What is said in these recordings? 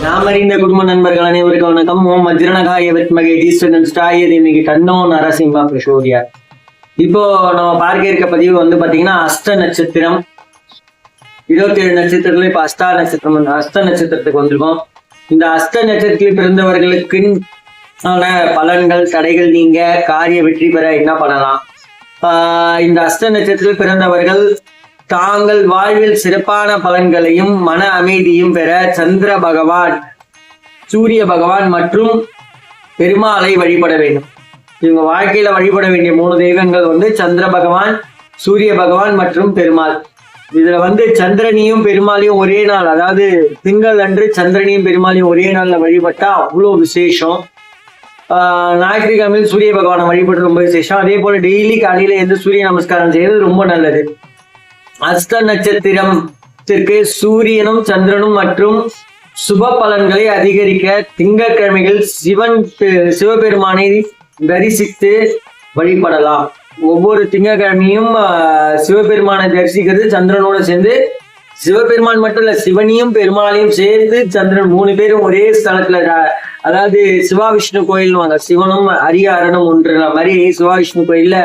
நாமறிந்த குடும்ப நண்பர்கள் அனைவருக்கும் வணக்கம். ஓம் வஜ்ரணகாய வித்மகே தீஸ்வரன் தீமிகி தன்னோ நரசிம்மா பிரசோதியார். இப்போ நம்ம பார்க்க இருக்க பதிவு வந்து பாத்தீங்கன்னா அஸ்த நட்சத்திரம். 27 நட்சத்திரத்துல இப்ப அஸ்த நட்சத்திரத்துக்கு வந்திருக்கோம். இந்த அஸ்த நட்சத்திரத்தில் பிறந்தவர்களுக்கு பலன்கள், தடைகள் நீங்க காரிய வெற்றி பெற என்ன பண்ணலாம்? இந்த அஸ்த நட்சத்திரத்தில் பிறந்தவர்கள் தாங்கள் வாழ்வில் சிறப்பான பலன்களையும் மன அமைதியும் பெற சந்திர பகவான், சூரிய பகவான் மற்றும் பெருமாளை வழிபட வேண்டும். இவங்க வாழ்க்கையில வழிபட வேண்டிய 3 தெய்வங்கள் வந்து சந்திர பகவான், சூரிய பகவான் மற்றும் பெருமாள். இதுல வந்து சந்திரனையும் பெருமாளையும் ஒரே நாள், அதாவது திங்கள் அன்று சந்திரனையும் பெருமாளையும் ஒரே நாள்ல வழிபட்டா அவ்வளோ விசேஷம். ஞாயிற்றுக்கிழமையில் சூரிய பகவானை வழிபட்டு ரொம்ப விசேஷம். அதே போல டெய்லி காலையில எந்த சூரிய நமஸ்காரம் செய்யறது ரொம்ப நல்லது. அஸ்த நட்சத்திரத்திற்கு சூரியனும் சந்திரனும் மற்றும் சுப பலன்களை அதிகரிக்க திங்கட்கிழமைகள் சிவபெருமானை தரிசித்து வழிபடலாம். ஒவ்வொரு திங்கட்கிழமையும் சிவபெருமானை தரிசிக்கிறது சந்திரனோட சேர்ந்து, சிவபெருமான் மட்டும் இல்ல சிவனையும் பெருமாளையும் சேர்ந்து சந்திரன் 3 பேரும் ஒரே ஸ்தலத்துல, அதாவது சிவா விஷ்ணு கோயில்வாங்க, சிவனும் ஹரிஹரனும் ஒன்றுற மாதிரி சிவா விஷ்ணு கோயில்ல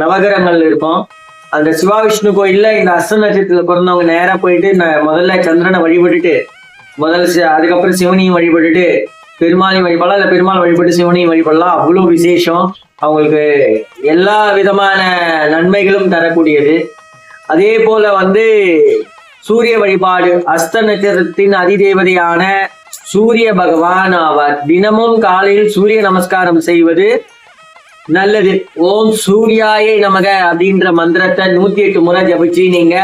நவகிரகங்கள் இருக்கும். அந்த சிவா விஷ்ணு கோயில்ல இந்த அஸ்த நட்சத்திரத்துல பிறந்தவங்க நேரா போயிட்டு முதல்ல சந்திரனை வழிபட்டுட்டு அதுக்கப்புறம் சிவனையும் வழிபட்டுட்டு பெருமாளையும் வழிபடலாம், இல்ல பெருமாள் வழிபட்டு சிவனையும் வழிபடலாம். அவ்வளவு விசேஷம். அவங்களுக்கு எல்லா விதமான நன்மைகளும் தரக்கூடியது. அதே போல வந்து சூரிய வழிபாடு, அஸ்த நட்சத்திரத்தின் அதிதேவதையான சூரிய பகவான் ஆவார். தினமும் காலையில் சூரிய நமஸ்காரம் செய்வது நல்லது. ஓம் சூர்யாயே நமக அப்படின்ற மந்திரத்தை 108 முறை ஜபிச்சு நீங்க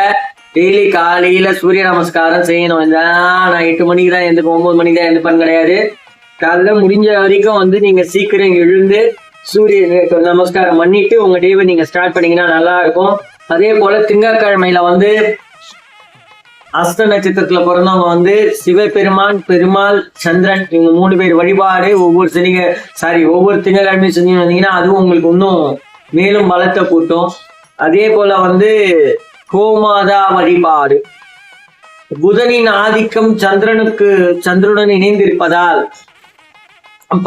டெய்லி காலையில சூரிய நமஸ்காரம் செய்யணும். நான் 8 மணிக்கு தான் எந்த 9 மணிக்கு தான் எந்த கிடையாது. காலையில முடிஞ்ச வரைக்கும் வந்து நீங்க சீக்கிரம் எழுந்து சூரிய நமஸ்காரம் பண்ணிட்டு உங்க டேவை நீங்க ஸ்டார்ட் பண்ணீங்கன்னா நல்லா இருக்கும். அதே போல திங்கட்கிழமையில வந்து அஸ்த நட்சத்திரத்துல பிறந்தவங்க வந்து சிவபெருமான், பெருமாள், சந்திரன் இவங்க 3 பேர் வழிபாடு ஒவ்வொரு திங்கட்கிழமையும் செஞ்சு வந்தீங்கன்னா அதுவும் உங்களுக்கு இன்னும் மேலும் பலத்தை கூட்டும். அதே போல வந்து கோமாதா வழிபாடு. புதனின் ஆதிக்கம் சந்திரனுடன் இணைந்திருப்பதால்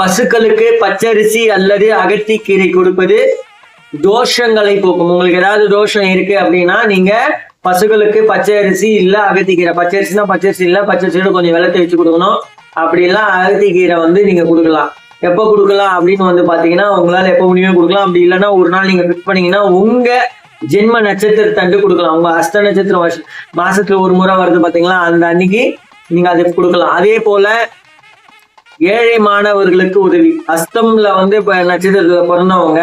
பசுக்களுக்கு பச்சரிசி அல்லது அகத்திக்கீரை கொடுப்பது தோஷங்களை போக்கும். உங்களுக்கு ஏதாவது தோஷம் இருக்கு அப்படின்னா நீங்க பசுகளுக்கு பச்சை அரிசி இல்ல அகத்திக்கீரை, பச்சரிசினா பச்சரிசி இல்ல பச்சரிசியோட கொஞ்சம் வெள்ளத்தை வச்சு கொடுக்கணும். அப்படி எல்லாம் அகத்திக்கீரை வந்து நீங்க கொடுக்கலாம். எப்போ கொடுக்கலாம் அப்படின்னு வந்து பாத்தீங்கன்னா உங்களால எப்போ முடியுமே கொடுக்கலாம். அப்படி இல்லைன்னா ஒரு நாள் நீங்க ஃபிக்ஸ் பண்ணீங்கன்னா உங்க ஜென்ம நட்சத்திரத்தண்டு கொடுக்கலாம். உங்க அஸ்த நட்சத்திரம் மாசத்துல ஒரு முறை வருது பாத்தீங்களா, அந்த அன்னைக்கு நீங்க அதை கொடுக்கலாம். அதே போல ஏழை மாணவர்களுக்கு உதவி. அஸ்தம்ல வந்து நட்சத்திரத்துல பிறந்தவங்க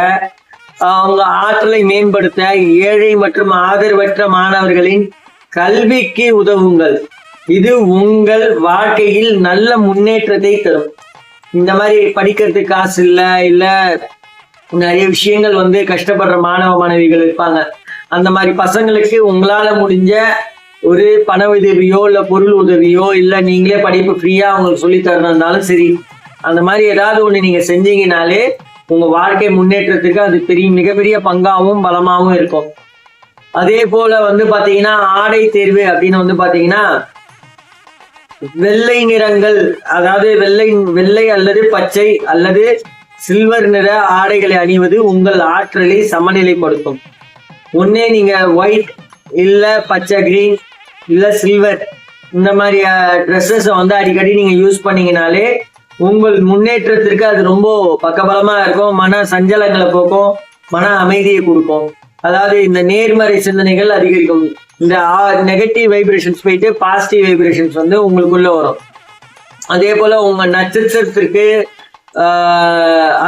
அவங்க ஆற்றலை மேம்படுத்த ஏழை மற்றும் ஆதரவற்ற மாணவர்களின் கல்விக்கு உதவுங்கள். இது உங்கள் வாழ்க்கையில் நல்ல முன்னேற்றத்தை தரும். இந்த மாதிரி படிக்கிறதுக்கு காசு இல்ல நிறைய விஷயங்கள் வந்து கஷ்டப்படுற மாணவிகள் இருப்பாங்க. அந்த மாதிரி பசங்களுக்கு உங்களால முடிஞ்ச ஒரு பண உதவியோ இல்ல பொருள் உதவியோ இல்ல நீங்களே படிப்பு ஃப்ரீயா அவங்களுக்கு சொல்லி தரணும்னாலும் சரி, அந்த மாதிரி ஏதாவது ஒண்ணு நீங்க செஞ்சீங்கனாலே உங்க வாழ்க்கை முன்னேற்றத்துக்கு அது மிகப்பெரிய பங்காவும் பலமாவும் இருக்கும். அதே போல வந்து பாத்தீங்கன்னா ஆடை தேர்வு அப்படின்னு வந்து பாத்தீங்கன்னா வெள்ளை நிறங்கள், அதாவது வெள்ளை அல்லது பச்சை அல்லது சில்வர் நிற ஆடைகளை அணிவது உங்கள் ஆற்றலை சமநிலைப்படுத்தும். ஒன்னே நீங்க ஒயிட் இல்ல பச்சை, கிரீன் இல்ல சில்வர் இந்த மாதிரி ட்ரெஸ்ஸஸ் வந்து அடிக்கடி நீங்க யூஸ் பண்ணீங்கனாலே உங்கள் முன்னேற்றத்திற்கு அது ரொம்ப பக்கபலமா இருக்கும். மன சஞ்சலங்களை போக்கும், மன அமைதியை கொடுக்கும். அதாவது இந்த நேர்மறை சிந்தனைகள் அதிகரிக்கும். இந்த நெகட்டிவ் வைப்ரேஷன்ஸ் போயிட்டு பாசிட்டிவ் வைப்ரேஷன்ஸ் வந்து உங்களுக்குள்ள வரும். அதே போல உங்க நட்சத்திரத்திற்கு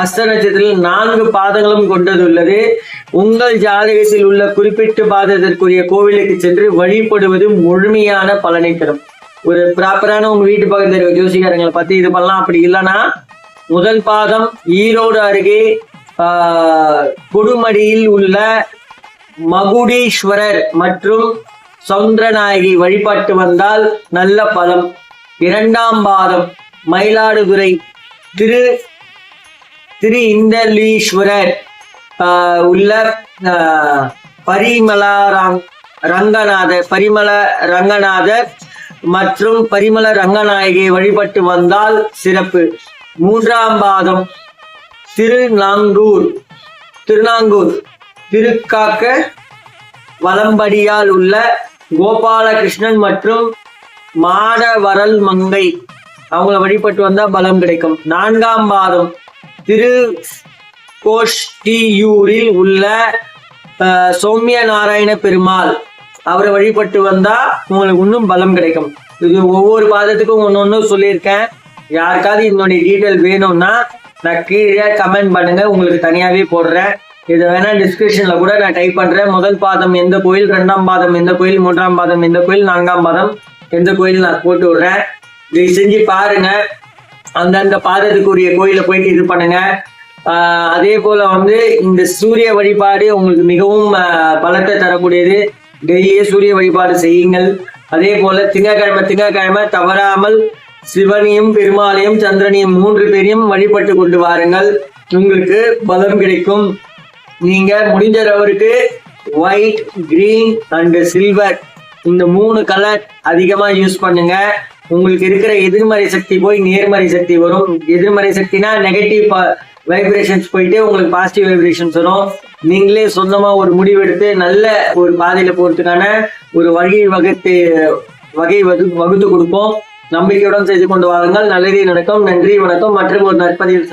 அஸ்த நட்சத்திரத்தில் 4 பாதங்களும் கொண்டது உள்ளது. உங்கள் ஜாதகத்தில் உள்ள குறிப்பிட்ட பாதத்திற்குரிய கோவிலுக்கு சென்று வழிபடுவது முழுமையான பலனை தரும். ஒரு ப்ராப்பரான உங்க வீட்டு பக்கத்தில் இருக்க ஜோசிகாரங்களை பத்தி இது பண்ணலாம். அப்படி இல்லைன்னா முதல் பாதம் ஈரோடு அருகே கொடுமடியில் உள்ள மகுடீஸ்வரர் மற்றும் சௌந்தரநாயகி வழிபட்டு வந்தால் நல்ல பலம். 2ஆம் பாதம் மயிலாடுதுறை திரு இந்தலீஸ்வரர் உள்ள பரிமலாராம் பரிமள ரங்கநாதர் மற்றும் பரிமள ரங்கநாயகியை வழிபட்டு வந்தால் சிறப்பு. 3ஆம் பாதம் திருநாங்கூர் திருக்காக்க வலம்படியால் உள்ள கோபாலகிருஷ்ணன் மற்றும் மாடவரல் மங்கை அவங்கள வழிபட்டு வந்தா பலம் கிடைக்கும். 4ஆம் பாதம் திருக்கோஷ்டியூரில் உள்ள சௌமிய நாராயண பெருமாள் அவரை வழிபட்டு வந்தா உங்களுக்கு இன்னும் பலம் கிடைக்கும். இது ஒவ்வொரு பாதத்துக்கும் ஒன்று சொல்லியிருக்கேன். யாருக்காவது இதனுடைய டீட்டெயில் வேணும்னா நான் கீழே கமெண்ட் பண்ணுங்க, உங்களுக்கு தனியாவே போடுறேன். இதை வேணா டிஸ்கிரிப்ஷன்ல கூட நான் டைப் பண்றேன். முதல் பாதம் எந்த கோயில், 2ஆம் பாதம் எந்த கோயில், 3ஆம் பாதம் எந்த கோயில், 4ஆம் பாதம் எந்த கோயில் நான் போட்டு விடுறேன். இதை செஞ்சு பாருங்க. அந்தந்த பாதத்துக்குரிய கோயிலை போயிட்டு இது பண்ணுங்க. அதே போல இந்த சூரிய வழிபாடு உங்களுக்கு மிகவும் பலத்தை தரக்கூடியது. டெய்லியே சூரிய வழிபாடு செய்யுங்கள். அதே போல திங்கட்கிழமை தவறாமல் சிவனையும் பெருமாளையும் சந்திரனையும் 3 பேரையும் வழிபட்டு கொண்டு வாருங்கள், உங்களுக்கு பலம் கிடைக்கும். நீங்க முடிஞ்சவருக்கு ஒயிட், கிரீன் அண்ட் சில்வர் இந்த 3 கலர் அதிகமா யூஸ் பண்ணுங்க. உங்களுக்கு இருக்கிற எதிர்மறை சக்தி போய் நேர்மறை சக்தி வரும். எதிர்மறை சக்தினா நெகட்டிவ் வைப்ரேஷன்ஸ் போயிட்டு உங்களுக்கு பாசிட்டிவ் வைப்ரேஷன்ஸ் வரும். நீங்களே சொந்தமா ஒரு முடிவெடுத்து நல்ல ஒரு பாதையில போறதுக்கான ஒரு வகுத்து கொடுப்போம். நம்பிக்கையுடன் செய்து கொண்டு வாருங்கள். நல்லதே நடக்கும். நன்றி, வணக்கம். மற்றும் ஒரு நற்பதிவில்